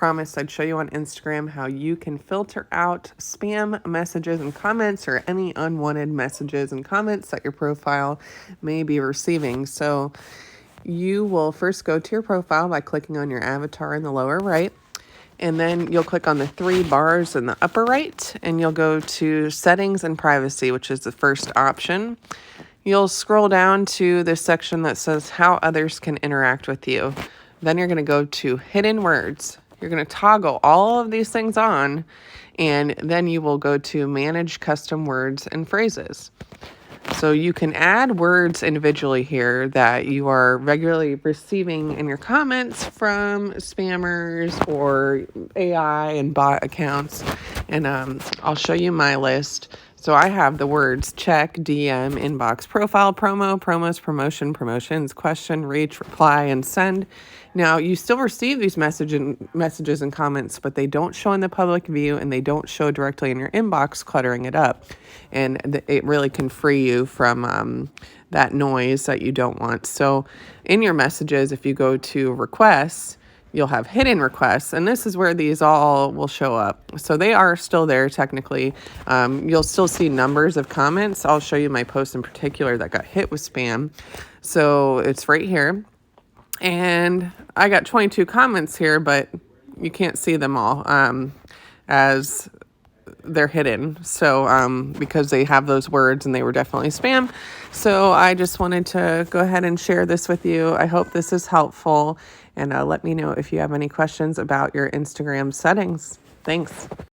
promised I'd show you on Instagram how you can filter out spam messages and comments or any unwanted messages and comments that your profile may be receiving. So you will first go to your profile by clicking on your avatar in the lower right. And then you'll click on the 3 bars in the upper right, and you'll go to Settings and Privacy, which is the first option. You'll scroll down to this section that says How Others Can Interact with You. Then you're going to go to Hidden Words. You're going to toggle all of these things on, and then you will go to Manage Custom Words and Phrases. So you can add words individually here that you are regularly receiving in your comments from spammers or AI and bot accounts. And I'll show you my list. So I have the words check, DM, inbox, profile, promo, promos, promotion, promotions, question, reach, reply, and send. Now, you still receive these messages and comments, but they don't show in the public view and they don't show directly in your inbox, cluttering it up. And it really can free you from that noise that you don't want. So in your messages, if you go to requests, you'll have hidden requests, and this is where these all will show up. So they are still there technically. You'll still see numbers of comments. I'll show you my post in particular that got hit with spam. So it's right here. And I got 22 comments here, but you can't see them all as they're hidden. So because they have those words and they were definitely spam. So I just wanted to go ahead and share this with you. I hope this is helpful. And let me know if you have any questions about your Instagram settings. Thanks.